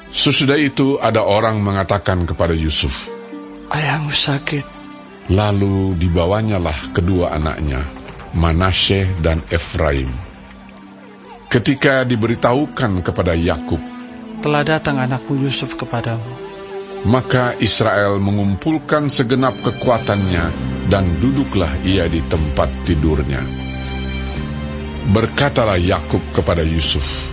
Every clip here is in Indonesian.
Sesudah itu ada orang mengatakan kepada Yusuf, "Ayahmu sakit." Lalu dibawanyalah kedua anaknya, Manasye dan Efraim. Ketika diberitahukan kepada Yakub, "Telah datang anakmu Yusuf kepadamu," maka Israel mengumpulkan segenap kekuatannya dan duduklah ia di tempat tidurnya. Berkatalah Yakub kepada Yusuf,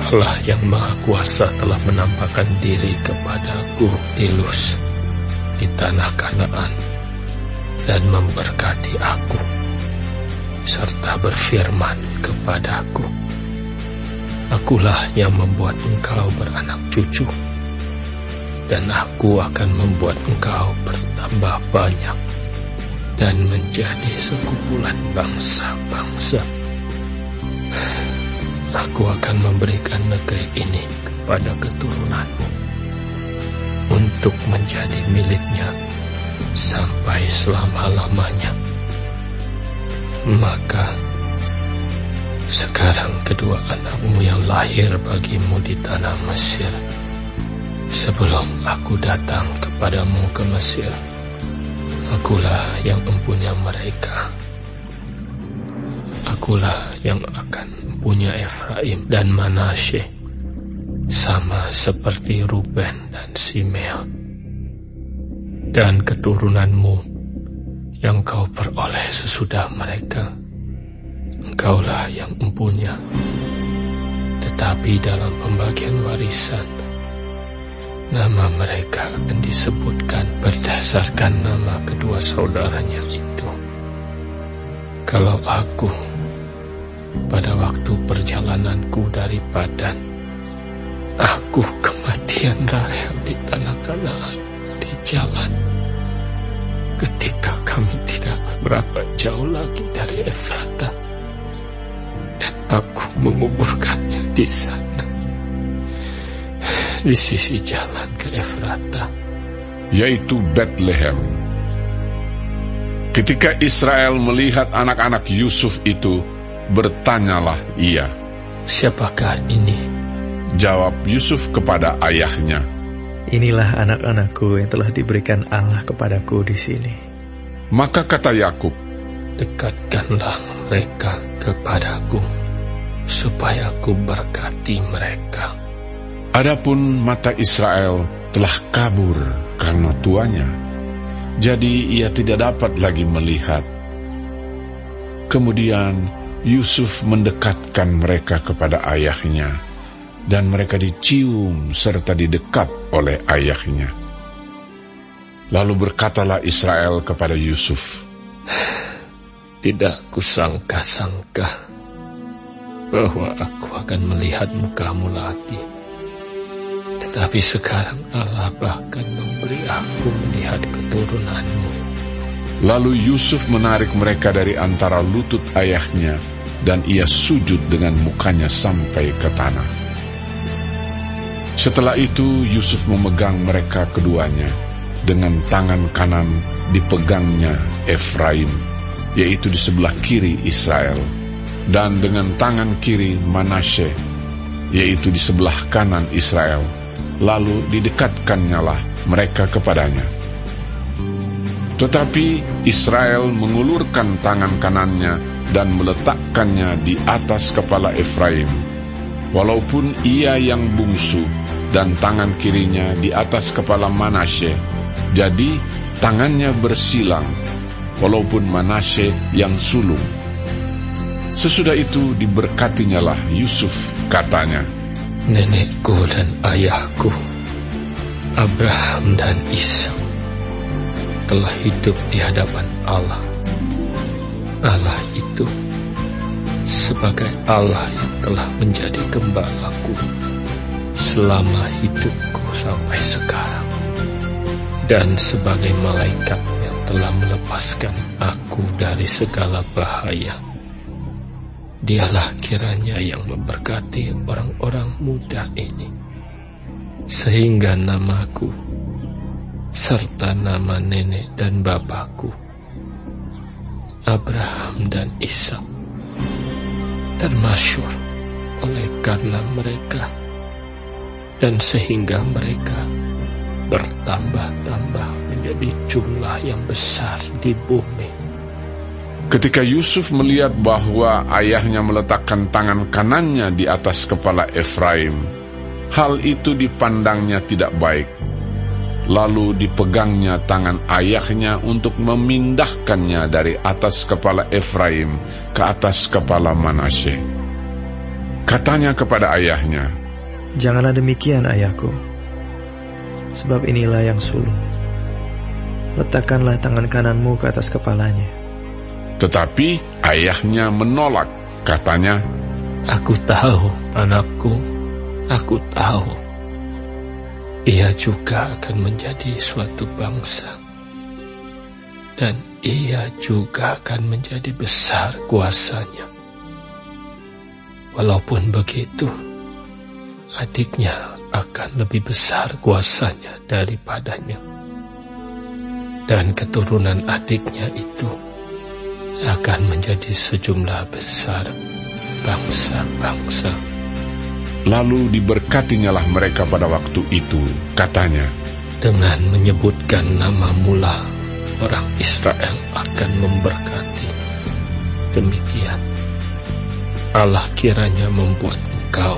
Allah yang Maha Kuasa telah menampakkan diri kepadaku di Luz, di tanah Kanaan, dan memberkati aku, serta berfirman kepadaku, Akulah yang membuat engkau beranak cucu, dan aku akan membuat engkau bertambah banyak dan menjadi sekumpulan bangsa-bangsa. Aku akan memberikan negeri ini kepada keturunanmu untuk menjadi miliknya sampai selama-lamanya. Maka sekarang kedua anakmu yang lahir bagimu di tanah Mesir, sebelum aku datang kepadamu ke Mesir, akulah yang mempunyai mereka. Akulah yang akan mempunyai Efraim dan Manasye, sama seperti Ruben dan Simeon. Dan keturunanmu yang kau peroleh sesudah mereka, engkaulah yang mempunyai. Tetapi dalam pembagian warisan, nama mereka akan disebutkan berdasarkan nama kedua saudaranya itu. Kalau aku pada waktu perjalananku dari Padan, aku kematian Rahel di tanah Kanaan di jalan, ketika kami tidak berapa jauh lagi dari Efrata, dan aku menguburkannya di sana, di sisi jalan ke Efrata, yaitu Betlehem. Ketika Israel melihat anak-anak Yusuf itu, bertanyalah ia, "Siapakah ini?" Jawab Yusuf kepada ayahnya, "Inilah anak-anakku yang telah diberikan Allah kepadaku di sini." Maka kata Yakub, "Dekatkanlah mereka kepadaku, supaya aku berkati mereka." Adapun mata Israel telah kabur karena tuanya, jadi ia tidak dapat lagi melihat. Kemudian Yusuf mendekatkan mereka kepada ayahnya, dan mereka dicium serta didekat oleh ayahnya. Lalu berkatalah Israel kepada Yusuf, "Tidak kusangka-sangka bahwa aku akan melihat mukamu lagi. Tetapi sekarang Allah bahkan memberi aku melihat keturunanmu." Lalu Yusuf menarik mereka dari antara lutut ayahnya, dan ia sujud dengan mukanya sampai ke tanah. Setelah itu Yusuf memegang mereka keduanya, dengan tangan kanan dipegangnya Efraim, yaitu di sebelah kiri Israel, dan dengan tangan kiri Manasye, yaitu di sebelah kanan Israel. Lalu didekatkannyalah mereka kepadanya. Tetapi Israel mengulurkan tangan kanannya dan meletakkannya di atas kepala Efraim, walaupun ia yang bungsu, dan tangan kirinya di atas kepala Manasye. Jadi tangannya bersilang, walaupun Manasye yang sulung. Sesudah itu diberkatinyalah Yusuf, katanya, "Nenekku dan ayahku, Abraham dan Ishak, telah hidup di hadapan Allah. Allah itu sebagai Allah yang telah menjadi gembalaku selama hidupku sampai sekarang, dan sebagai malaikat yang telah melepaskan aku dari segala bahaya. Dialah kiranya yang memberkati orang-orang muda ini, sehingga namaku serta nama nenek dan bapakku, Abraham dan Ishak, termasyhur oleh karena mereka, dan sehingga mereka bertambah-tambah menjadi jumlah yang besar di bumi. Ketika Yusuf melihat bahwa ayahnya meletakkan tangan kanannya di atas kepala Efraim, hal itu dipandangnya tidak baik. Lalu dipegangnya tangan ayahnya untuk memindahkannya dari atas kepala Efraim ke atas kepala Manasye. Katanya kepada ayahnya, "Janganlah demikian, ayahku, sebab inilah yang sulung. Letakkanlah tangan kananmu ke atas kepalanya." Tetapi ayahnya menolak. Katanya, "Aku tahu, anakku, aku tahu. Ia juga akan menjadi suatu bangsa, dan ia juga akan menjadi besar kuasanya. Walaupun begitu, adiknya akan lebih besar kuasanya daripadanya, dan keturunan adiknya itu akan menjadi sejumlah besar bangsa-bangsa." Lalu diberkatinyalah mereka pada waktu itu. Katanya, "Dengan menyebutkan namamu lah orang Israel akan memberkati. Demikian Allah kiranya membuat engkau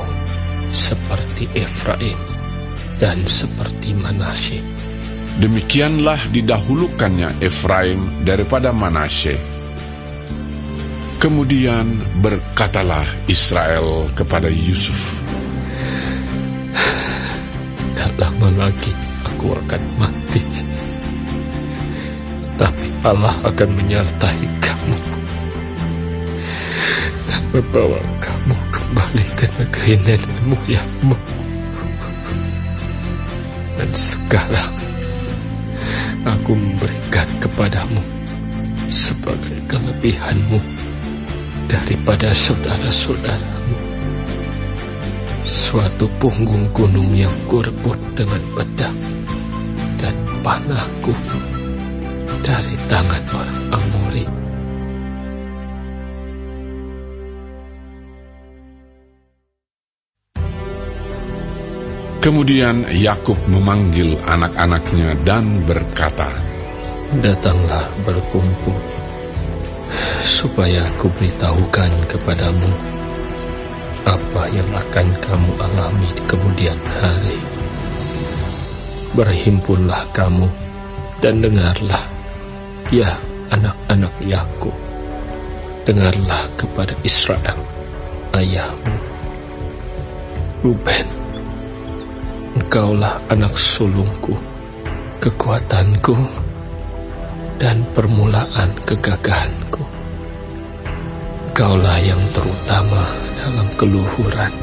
seperti Efraim dan seperti Manasye." demikianlah didahulukannya Efraim daripada Manasye. Kemudian berkatalah Israel kepada Yusuf, "Tak lama lagi aku akan mati, tapi Allah akan menyertai kamu dan membawa kamu kembali ke negeri nenek moyangmu. Dan sekarang aku memberikan kepadamu sebagai kelebihanmu daripada saudara-saudaramu suatu punggung gunung yang kurebut dengan pedang dan panahku dari tangan orang Amori." Kemudian Yakub memanggil anak-anaknya dan berkata, "Datanglah berkumpul, supaya aku beritahukan kepadamu apa yang akan kamu alami di kemudian hari. Berhimpunlah kamu dan dengarlah, ya anak-anak Yakub, dengarlah kepada Israel, ayahmu. Ruben, engkaulah anak sulungku, kekuatanku, dan permulaan kegagahanku. Engkaulah yang terutama dalam keluhuran,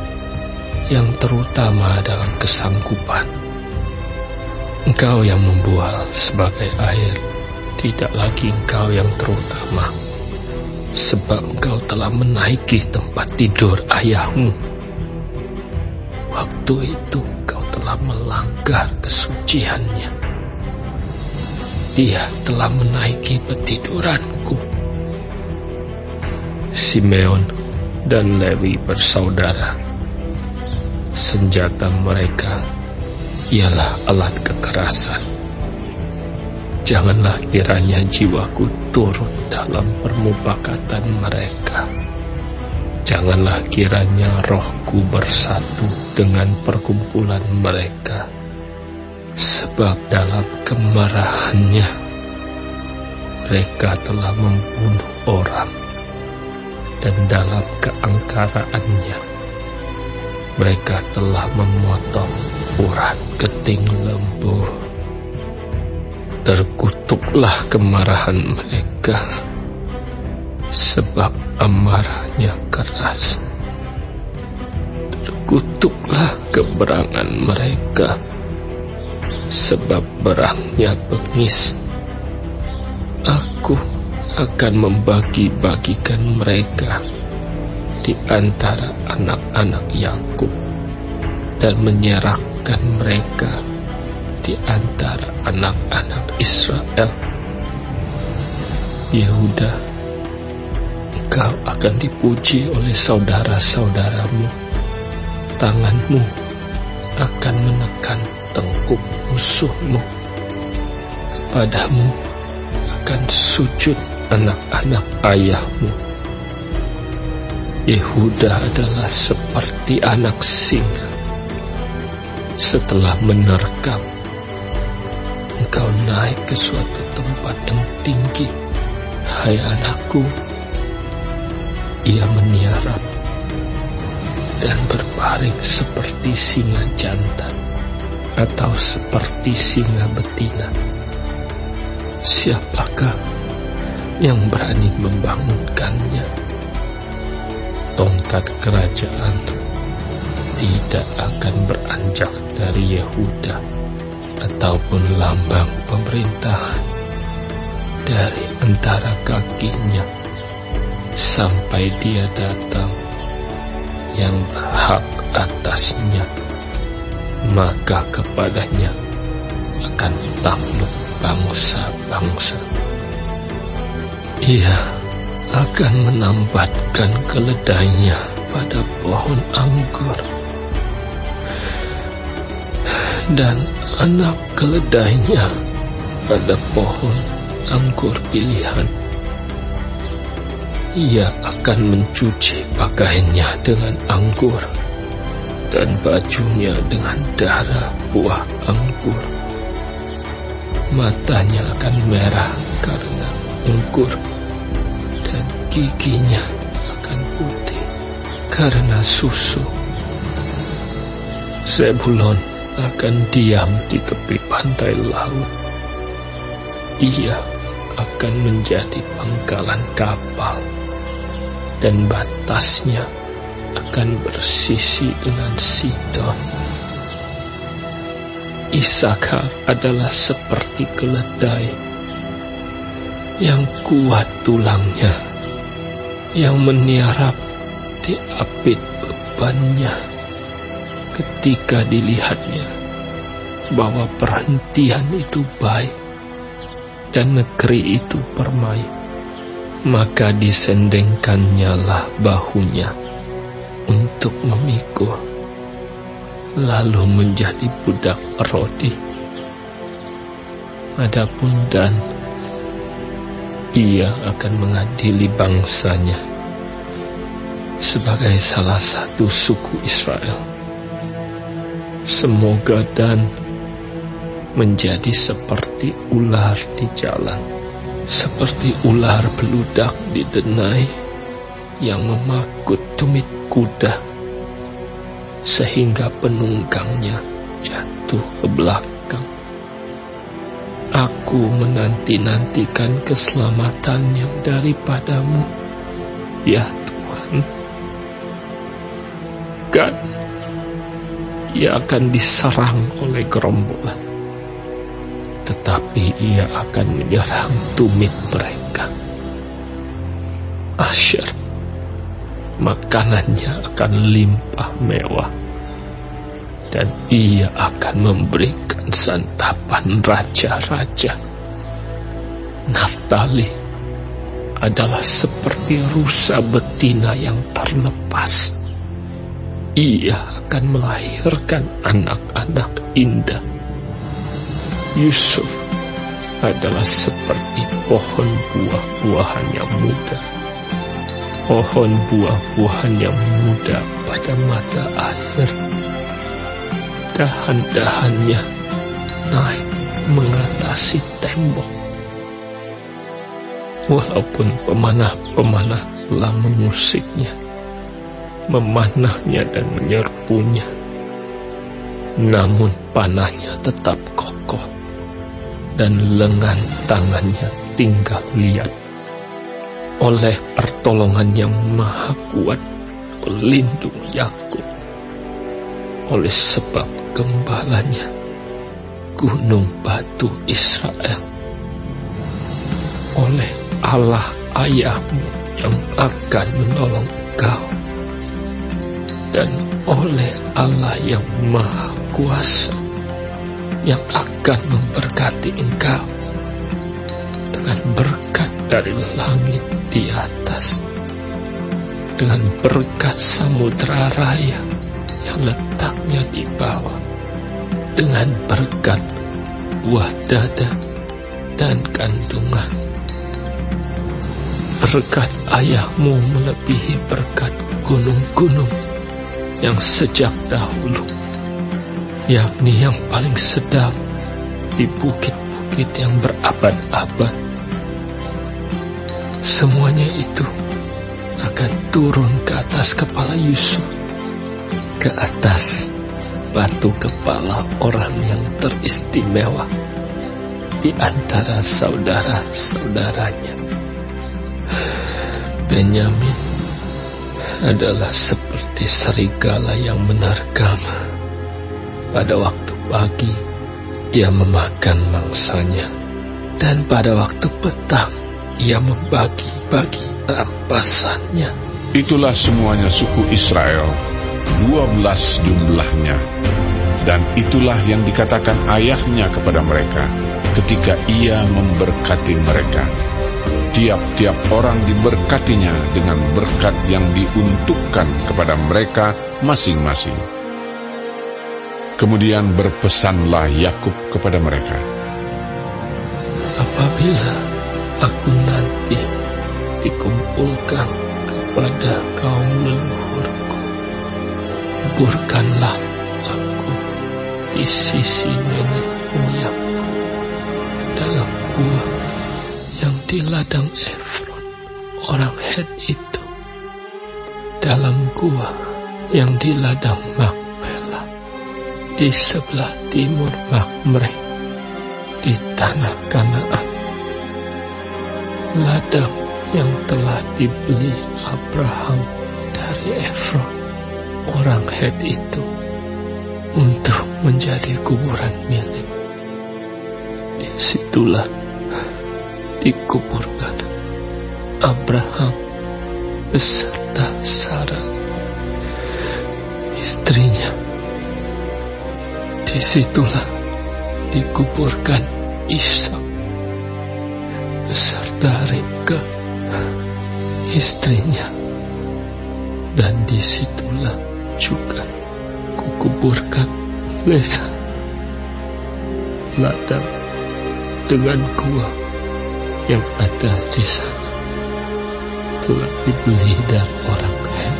yang terutama dalam kesanggupan. Engkau yang membual sebagai air, tidak lagi engkau yang terutama, sebab engkau telah menaiki tempat tidur ayahmu. Waktu itu engkau telah melanggar kesuciannya. Dia telah menaiki petiduranku." Simeon dan Lewi bersaudara. Senjata mereka ialah alat kekerasan. Janganlah kiranya jiwaku turut dalam permufakatan mereka. Janganlah kiranya rohku bersatu dengan perkumpulan mereka. Sebab dalam kemarahannya mereka telah membunuh orang, dan dalam keangkaraannya mereka telah memotong urat keting lembu. Terkutuklah kemarahan mereka, sebab amarahnya keras. Terkutuklah keberangan mereka, sebab berangnya bengis. Aku akan membagi-bagikan mereka di antara anak-anak Yakub dan menyerahkan mereka di antara anak-anak Israel. Yehuda, engkau akan dipuji oleh saudara-saudaramu. Tanganmu akan menekan tengkuk musuhmu. Kepadamu akan sujud anak-anak ayahmu. Yehuda adalah seperti anak singa. Setelah menerkam, engkau naik ke suatu tempat yang tinggi. Hai anakku, ia meniarap dan berbaring seperti singa jantan atau seperti singa betina. Siapakah yang berani membangunkannya? Tongkat kerajaan tidak akan beranjak dari Yehuda, ataupun lambang pemerintahan dari antara kakinya, sampai dia datang yang berhak atasnya, maka kepadanya akan takluk bangsa-bangsa. Ia akan menambatkan keledainya pada pohon anggur, dan anak keledainya pada pohon anggur pilihan. Ia akan mencuci pakaiannya dengan anggur, dan bajunya dengan darah buah anggur. Matanya akan merah karena anggur, dan giginya akan putih karena susu. Zebulon akan diam di tepi pantai laut. Ia akan menjadi pangkalan kapal, dan batasnya akan bersisi dengan Sidon. Isakar adalah seperti keledai yang kuat tulangnya, yang meniarap di apit bebannya. Ketika dilihatnya bahwa perhentian itu baik dan negeri itu permai, maka disendengkannya lah bahunya untuk memikul, lalu menjadi budak Rodi. Adapun Dan, ia akan mengadili bangsanya sebagai salah satu suku Israel. Semoga Dan menjadi seperti ular di jalan, seperti ular beludak di denai yang memakut tumit kuda, sehingga penunggangnya jatuh ke belakang. Aku menanti-nantikan keselamatannya daripadamu, ya Tuhan. Kan ia akan diserang oleh gerombolan, tetapi ia akan menyerang tumit mereka. Asher, makanannya akan limpah mewah, dan ia akan memberikan santapan raja-raja. Naftali adalah seperti rusa betina yang terlepas. Ia akan melahirkan anak-anak indah. Yusuf adalah seperti pohon buah-buahan yang muda, pohon buah-buahan yang muda pada mata air. Dahan-dahannya naik mengatasi tembok. Walaupun pemanah-pemanah telah mengusiknya, memanahnya dan menyerbunya, namun panahnya tetap kokoh, dan lengan tangannya tinggal liat. Oleh pertolongan yang maha kuat pelindung Yakub, oleh sebab gembalanya gunung batu Israel, oleh Allah ayahmu yang akan menolong engkau, dan oleh Allah yang maha kuasa yang akan memberkati engkau dengan berkat dari langit di atas, dengan berkat samudra raya yang letaknya di bawah dengan berkat buah dada dan kandungan. Berkat ayahmu melebihi berkat gunung-gunung yang sejak dahulu, yakni yang paling sedap di bukit-bukit yang berabad-abad. Semuanya itu akan turun ke atas kepala Yusuf, ke atas batu kepala orang yang teristimewa di antara saudara-saudaranya. Benyamin adalah seperti serigala yang menerkam. Pada waktu pagi, ia memakan mangsanya, dan pada waktu petang, ia membagi-bagi rampasannya. Itulah semuanya suku Israel, 12 jumlahnya. Dan itulah yang dikatakan ayahnya kepada mereka ketika ia memberkati mereka. Tiap-tiap orang diberkatinya dengan berkat yang diuntukkan kepada mereka masing-masing. Kemudian berpesanlah Yakub kepada mereka, apabila aku nanti dikumpulkan kepada kaum leluhurku, kuburkanlah aku di sisi nenek moyangku dalam gua yang di ladang Efron orang Het itu, dalam gua yang di ladang Makpela di sebelah timur Mamre di tanah Kanaan, ladang yang telah dibeli Abraham dari Efron orang Het itu untuk menjadi kuburan milik. Disitulah dikuburkan Abraham beserta Sarah istrinya. Disitulah dikuburkan Ishak beserta Ribka istrinya, dan disitulah juga kukuburkan Lea. Ladang dengan gua yang ada di sana telah dibeli dari orang Het.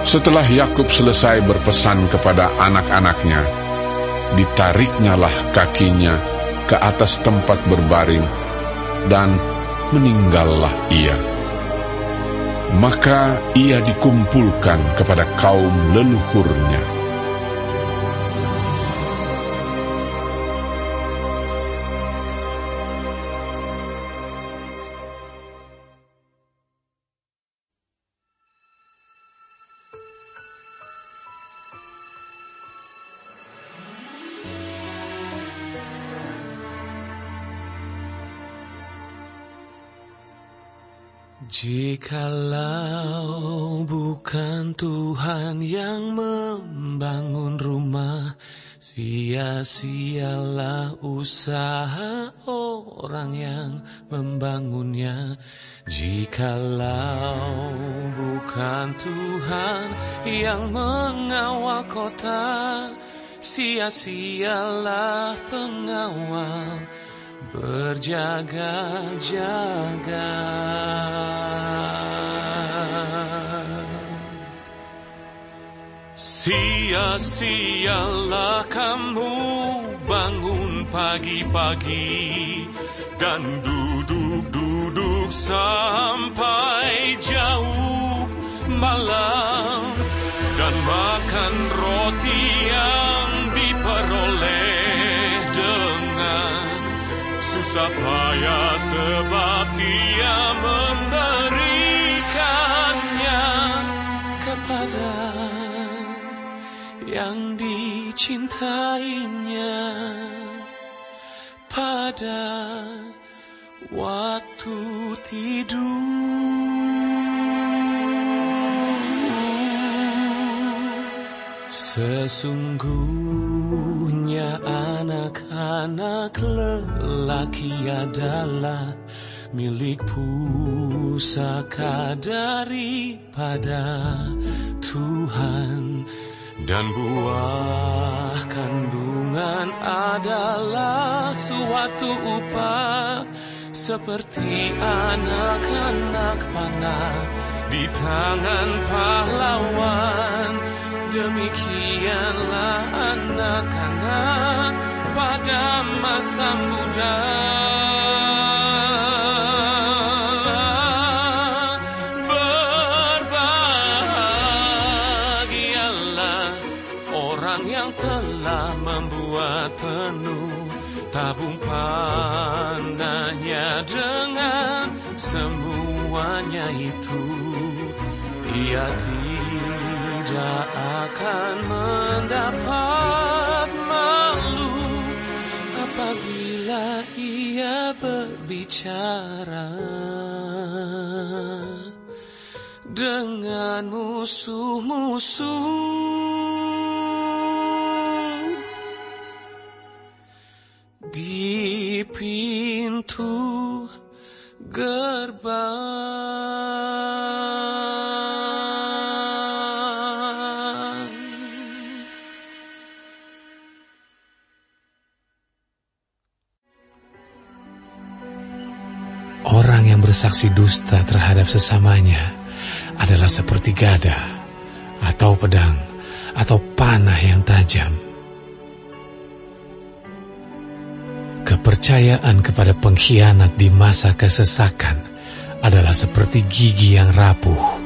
Setelah Yakub selesai berpesan kepada anak-anaknya, ditariknyalah kakinya ke atas tempat berbaring, dan meninggallah ia. Maka ia dikumpulkan kepada kaum leluhurnya. Jikalau bukan Tuhan yang membangun rumah, sia-sialah usaha orang yang membangunnya. Jikalau bukan Tuhan yang mengawal kota, sia-sialah pengawal berjaga-jaga. Sia-sialah kamu bangun pagi-pagi dan duduk-duduk sampai jauh malam, dan makan roti yang diperoleh dengan susah payah, sebab Dia memberikannya kepada yang dicintainya pada waktu tidur. Sesungguhnya anak-anak lelaki adalah milik pusaka daripada Tuhan, dan buah kandungan adalah suatu upah, seperti anak-anak panah di tangan pahlawan. Demikianlah anak-anak pada masa muda. Berbahagialah orang yang telah membuat penuh tabung panahnya dengan semuanya itu. Ia tidak akan mendapat malu apabila ia berbicara dengan musuh-musuh di pintu gerbang. Orang yang bersaksi dusta terhadap sesamanya adalah seperti gada, atau pedang, atau panah yang tajam. Kepercayaan kepada pengkhianat di masa kesesakan adalah seperti gigi yang rapuh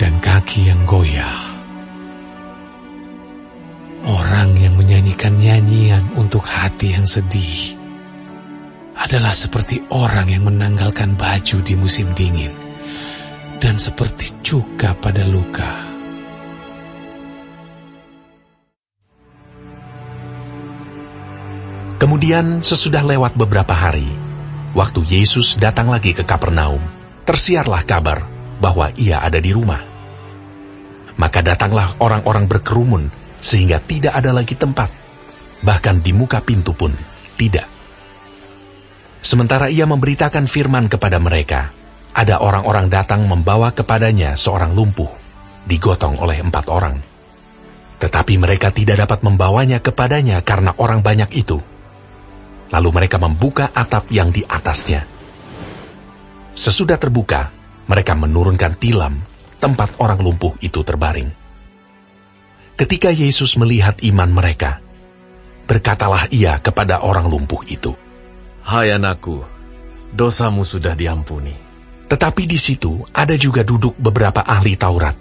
dan kaki yang goyah. Orang yang menyanyikan nyanyian untuk hati yang sedih adalah seperti orang yang menanggalkan baju di musim dingin, dan seperti cuka pada luka. Kemudian sesudah lewat beberapa hari, waktu Yesus datang lagi ke Kapernaum, tersiarlah kabar bahwa ia ada di rumah. Maka datanglah orang-orang berkerumun sehingga tidak ada lagi tempat, bahkan di muka pintu pun tidak. Sementara ia memberitakan firman kepada mereka, ada orang-orang datang membawa kepadanya seorang lumpuh, digotong oleh 4 orang. Tetapi mereka tidak dapat membawanya kepadanya karena orang banyak itu. Lalu mereka membuka atap yang di atasnya. Sesudah terbuka, mereka menurunkan tilam tempat orang lumpuh itu terbaring. Ketika Yesus melihat iman mereka, berkatalah ia kepada orang lumpuh itu, "Hai anakku, dosamu sudah diampuni." Tetapi di situ ada juga duduk beberapa ahli Taurat.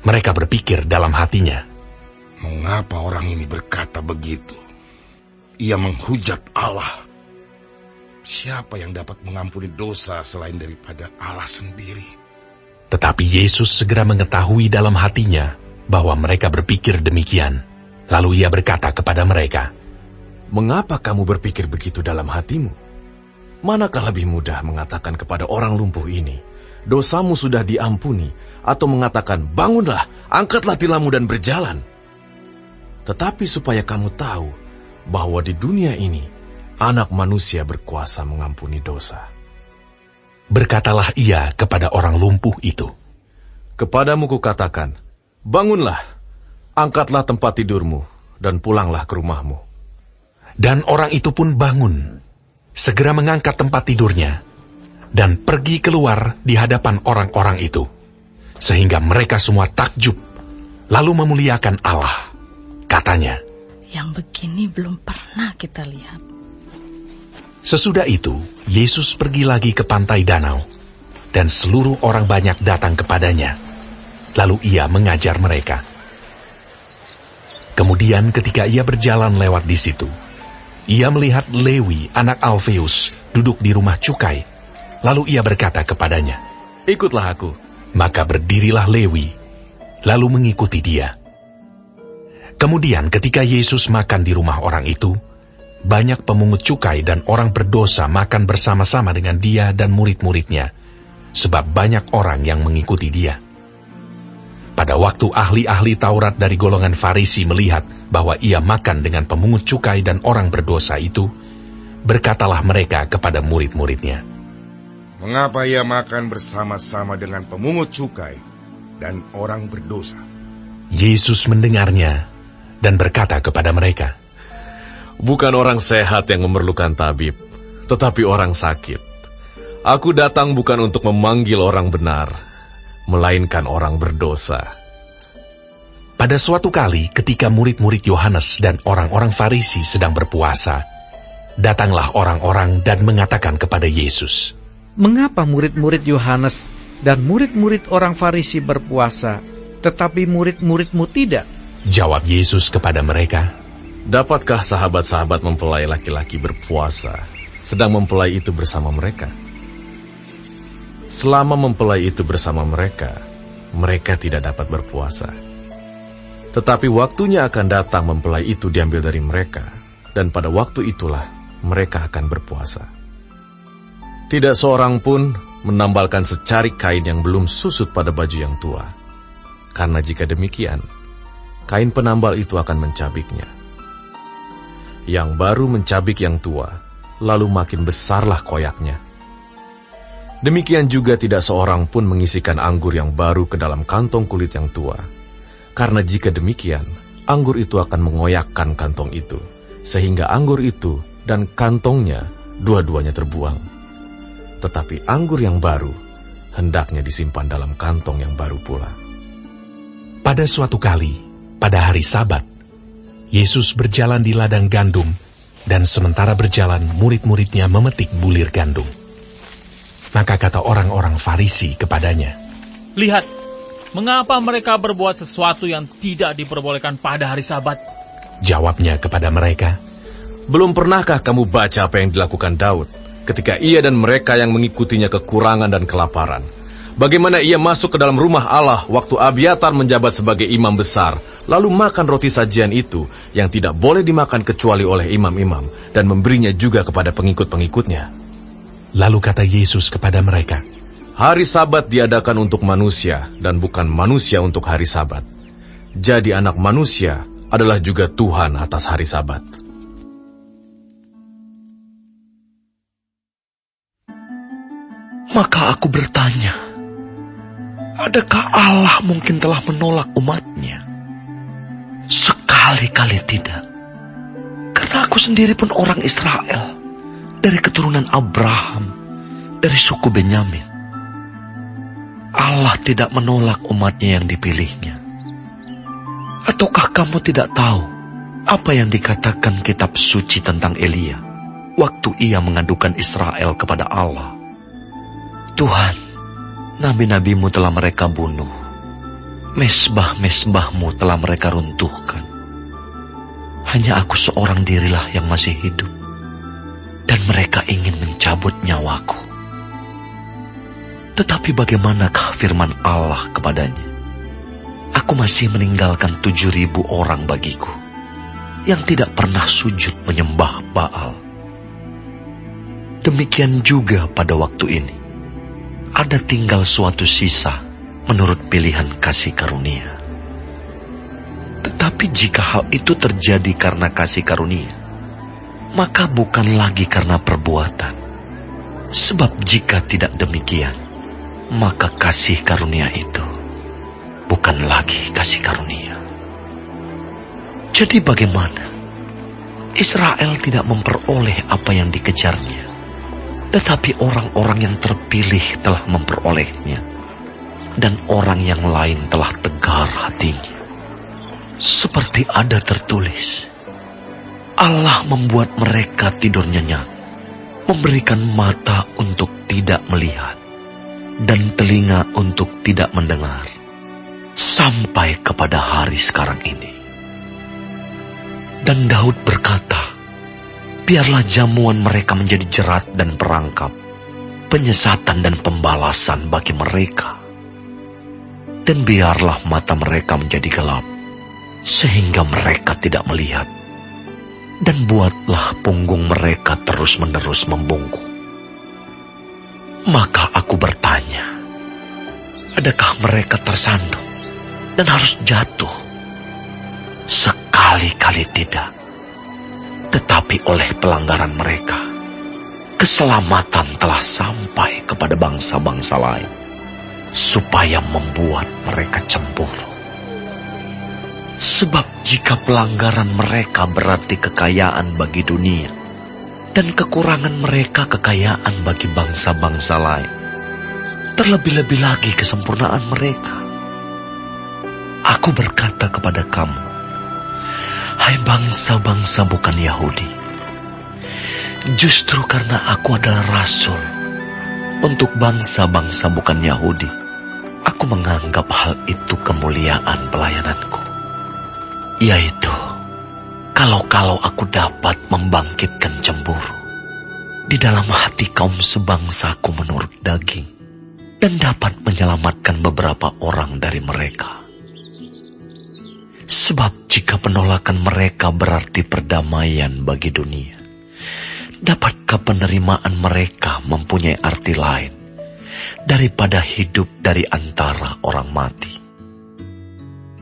Mereka berpikir dalam hatinya, "Mengapa orang ini berkata begitu? Ia menghujat Allah. Siapa yang dapat mengampuni dosa selain daripada Allah sendiri?" Tetapi Yesus segera mengetahui dalam hatinya bahwa mereka berpikir demikian. Lalu ia berkata kepada mereka, "Mengapa kamu berpikir begitu dalam hatimu? Manakah lebih mudah mengatakan kepada orang lumpuh ini, 'Dosamu sudah diampuni,' atau mengatakan, 'Bangunlah, angkatlah tilammu dan berjalan'? Tetapi supaya kamu tahu bahwa di dunia ini, Anak Manusia berkuasa mengampuni dosa." Berkatalah ia kepada orang lumpuh itu, "Kepadamu kukatakan, bangunlah, angkatlah tempat tidurmu, dan pulanglah ke rumahmu." Dan orang itu pun bangun, segera mengangkat tempat tidurnya, dan pergi keluar di hadapan orang-orang itu, sehingga mereka semua takjub, lalu memuliakan Allah. Katanya, "Yang begini belum pernah kita lihat." Sesudah itu, Yesus pergi lagi ke pantai danau, dan seluruh orang banyak datang kepadanya. Lalu ia mengajar mereka. Kemudian ketika ia berjalan lewat di situ, ia melihat Lewi, anak Alfeus, duduk di rumah cukai. Lalu ia berkata kepadanya, "Ikutlah aku." Maka berdirilah Lewi, lalu mengikuti dia. Kemudian ketika Yesus makan di rumah orang itu, banyak pemungut cukai dan orang berdosa makan bersama-sama dengan dia dan murid-muridnya, sebab banyak orang yang mengikuti dia. Pada waktu ahli-ahli Taurat dari golongan Farisi melihat bahwa ia makan dengan pemungut cukai dan orang berdosa itu, berkatalah mereka kepada murid-muridnya, Mengapa ia makan bersama-sama dengan pemungut cukai dan orang berdosa? Yesus mendengarnya dan berkata kepada mereka, Bukan orang sehat yang memerlukan tabib, tetapi orang sakit. Aku datang bukan untuk memanggil orang benar, melainkan orang berdosa. Pada suatu kali ketika murid-murid Yohanes dan orang-orang Farisi sedang berpuasa, datanglah orang-orang dan mengatakan kepada Yesus, Mengapa murid-murid Yohanes dan murid-murid orang Farisi berpuasa, tetapi murid-muridmu tidak? Jawab Yesus kepada mereka, Dapatkah sahabat-sahabat mempelai laki-laki berpuasa, sedang mempelai itu bersama mereka? Selama mempelai itu bersama mereka, mereka tidak dapat berpuasa. Tetapi waktunya akan datang mempelai itu diambil dari mereka, dan pada waktu itulah mereka akan berpuasa. Tidak seorang pun menambalkan secarik kain yang belum susut pada baju yang tua. Karena jika demikian, kain penambal itu akan mencabiknya. Yang baru mencabik yang tua, lalu makin besarlah koyaknya. Demikian juga tidak seorang pun mengisikan anggur yang baru ke dalam kantong kulit yang tua. Karena jika demikian, anggur itu akan mengoyakkan kantong itu, sehingga anggur itu dan kantongnya dua-duanya terbuang. Tetapi anggur yang baru hendaknya disimpan dalam kantong yang baru pula. Pada suatu kali, pada hari Sabat, Yesus berjalan di ladang gandum, dan sementara berjalan murid-muridnya memetik bulir gandum. Maka kata orang-orang Farisi kepadanya, Lihat, mengapa mereka berbuat sesuatu yang tidak diperbolehkan pada hari Sabat? Jawabnya kepada mereka, Belum pernahkah kamu baca apa yang dilakukan Daud ketika ia dan mereka yang mengikutinya kekurangan dan kelaparan? Bagaimana ia masuk ke dalam rumah Allah waktu Abiatar menjabat sebagai imam besar, lalu makan roti sajian itu yang tidak boleh dimakan kecuali oleh imam-imam, dan memberinya juga kepada pengikut-pengikutnya. Lalu kata Yesus kepada mereka, Hari Sabat diadakan untuk manusia, dan bukan manusia untuk hari Sabat. Jadi anak manusia adalah juga Tuhan atas hari Sabat. Maka aku bertanya, adakah Allah mungkin telah menolak umatnya? Sekali-kali tidak. Karena aku sendiri pun orang Israel, dari keturunan Abraham, dari suku Benyamin. Allah tidak menolak umatnya yang dipilihnya. Ataukah kamu tidak tahu apa yang dikatakan kitab suci tentang Elia waktu ia mengadukan Israel kepada Allah? Tuhan, nabi-nabimu telah mereka bunuh, mesbah-mesbahmu telah mereka runtuhkan. Hanya aku seorang dirilah yang masih hidup, dan mereka ingin mencabut nyawaku. Tetapi bagaimanakah firman Allah kepadanya? Aku masih meninggalkan 7.000 orang bagiku, yang tidak pernah sujud menyembah Baal. Demikian juga pada waktu ini. Ada tinggal suatu sisa menurut pilihan kasih karunia. Tetapi jika hal itu terjadi karena kasih karunia, maka bukan lagi karena perbuatan. Sebab jika tidak demikian, maka kasih karunia itu bukan lagi kasih karunia. Jadi bagaimana? Israel tidak memperoleh apa yang dikejarnya, tetapi orang-orang yang terpilih telah memperolehnya, dan orang yang lain telah tegar hatinya. Seperti ada tertulis, Allah membuat mereka tidur nyenyak, memberikan mata untuk tidak melihat, dan telinga untuk tidak mendengar, sampai kepada hari sekarang ini. Dan Daud berkata, biarlah jamuan mereka menjadi jerat dan perangkap, penyesatan dan pembalasan bagi mereka. Dan biarlah mata mereka menjadi gelap, sehingga mereka tidak melihat. Dan buatlah punggung mereka terus-menerus membungkuk. Maka aku bertanya, adakah mereka tersandung dan harus jatuh? Sekali-kali tidak. Tetapi oleh pelanggaran mereka, keselamatan telah sampai kepada bangsa-bangsa lain, supaya membuat mereka cemburu. Sebab jika pelanggaran mereka berarti kekayaan bagi dunia, dan kekurangan mereka kekayaan bagi bangsa-bangsa lain, terlebih-lebih lagi kesempurnaan mereka. Aku berkata kepada kamu, hai bangsa-bangsa bukan Yahudi, justru karena aku adalah rasul untuk bangsa-bangsa bukan Yahudi, aku menganggap hal itu kemuliaan pelayananku, yaitu kalau aku dapat membangkitkan cemburu di dalam hati kaum sebangsaku menurut daging, dan dapat menyelamatkan beberapa orang dari mereka. Sebab jika penolakan mereka berarti perdamaian bagi dunia, dapatkah penerimaan mereka mempunyai arti lain daripada hidup dari antara orang mati?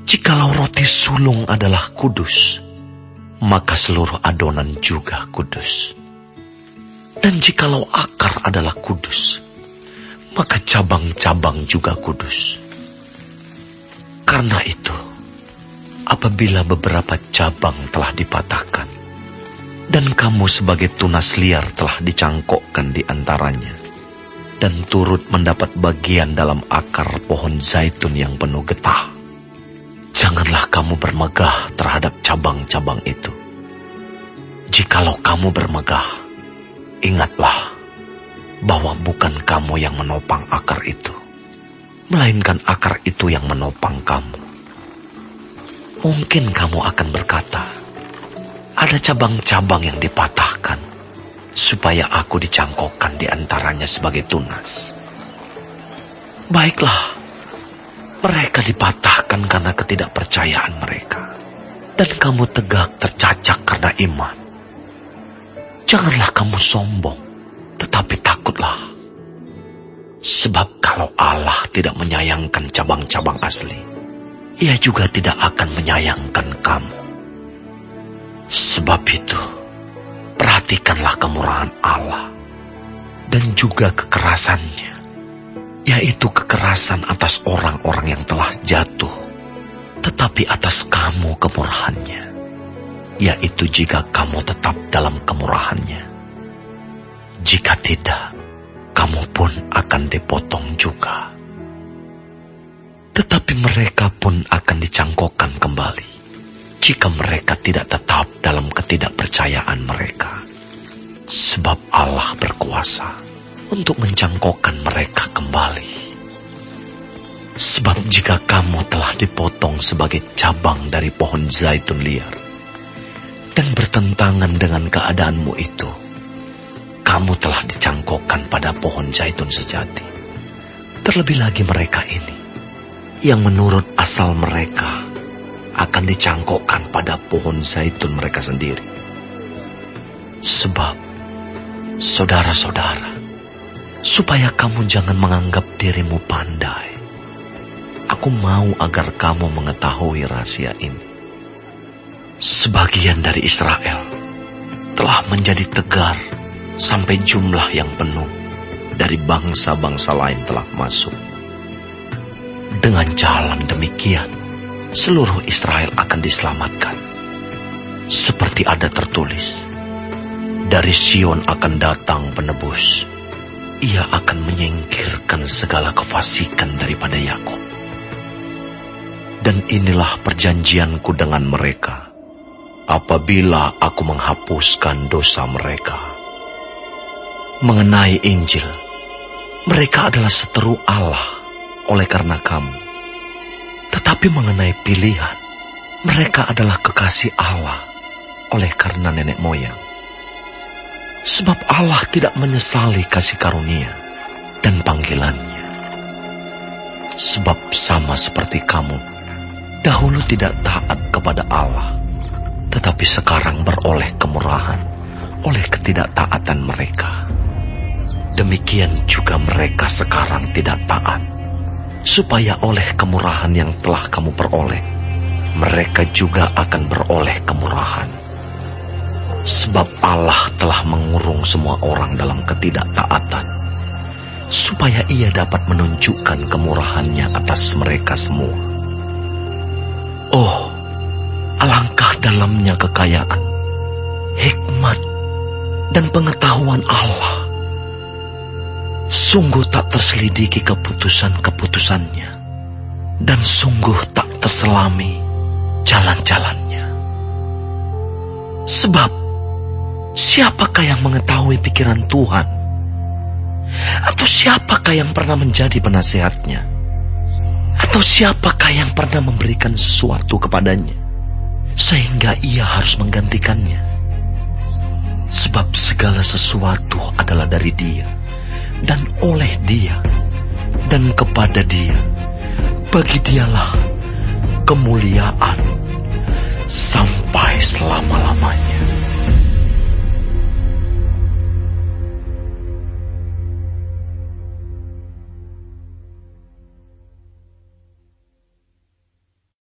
Jikalau roti sulung adalah kudus, maka seluruh adonan juga kudus. Dan jikalau akar adalah kudus, maka cabang-cabang juga kudus. Karena itu, apabila beberapa cabang telah dipatahkan, dan kamu sebagai tunas liar telah dicangkokkan di antaranya, dan turut mendapat bagian dalam akar pohon zaitun yang penuh getah, janganlah kamu bermegah terhadap cabang-cabang itu. Jikalau kamu bermegah, ingatlah bahwa bukan kamu yang menopang akar itu, melainkan akar itu yang menopang kamu. Mungkin kamu akan berkata, ada cabang-cabang yang dipatahkan, supaya aku dicangkokkan di antaranya sebagai tunas. Baiklah, mereka dipatahkan karena ketidakpercayaan mereka, dan kamu tegak tercacak karena iman. Janganlah kamu sombong, tetapi takutlah. Sebab kalau Allah tidak menyayangkan cabang-cabang asli, Ia juga tidak akan menyayangkan kamu. Sebab itu, perhatikanlah kemurahan Allah dan juga kekerasannya, yaitu kekerasan atas orang-orang yang telah jatuh, tetapi atas kamu kemurahannya, yaitu jika kamu tetap dalam kemurahannya. Jika tidak, kamu pun akan dipotong juga. Tetapi mereka pun akan dicangkokkan kembali, jika mereka tidak tetap dalam ketidakpercayaan mereka. Sebab Allah berkuasa untuk mencangkokkan mereka kembali. Sebab jika kamu telah dipotong sebagai cabang dari pohon zaitun liar, dan bertentangan dengan keadaanmu itu, kamu telah dicangkokkan pada pohon zaitun sejati. Terlebih lagi mereka ini, yang menurut asal mereka akan dicangkokkan pada pohon zaitun mereka sendiri. Sebab, saudara-saudara, supaya kamu jangan menganggap dirimu pandai, aku mau agar kamu mengetahui rahasia ini. Sebagian dari Israel telah menjadi tegar sampai jumlah yang penuh dari bangsa-bangsa lain telah masuk. Dengan jalan demikian, seluruh Israel akan diselamatkan. Seperti ada tertulis, dari Sion akan datang penebus. Ia akan menyingkirkan segala kefasikan daripada Yakub. Dan inilah perjanjianku dengan mereka, apabila aku menghapuskan dosa mereka. Mengenai Injil, mereka adalah seteru Allah oleh karena kamu. Tetapi mengenai pilihan, mereka adalah kekasih Allah oleh karena nenek moyang. Sebab Allah tidak menyesali kasih karunia dan panggilannya. Sebab sama seperti kamu, dahulu tidak taat kepada Allah, tetapi sekarang beroleh kemurahan oleh ketidaktaatan mereka. Demikian juga mereka sekarang tidak taat, supaya oleh kemurahan yang telah kamu peroleh, mereka juga akan beroleh kemurahan. Sebab Allah telah mengurung semua orang dalam ketidaktaatan, supaya Ia dapat menunjukkan kemurahan-Nya atas mereka semua. Oh, alangkah dalamnya kekayaan, hikmat, dan pengetahuan Allah. Sungguh tak terselidiki keputusan-keputusan-Nya, dan sungguh tak terselami jalan-jalannya. Sebab, siapakah yang mengetahui pikiran Tuhan? Atau siapakah yang pernah menjadi penasihatnya? Atau siapakah yang pernah memberikan sesuatu kepadanya, sehingga ia harus menggantikannya? Sebab segala sesuatu adalah dari Dia, dan oleh Dia, dan kepada Dia. Bagi Dialah kemuliaan sampai selama-lamanya.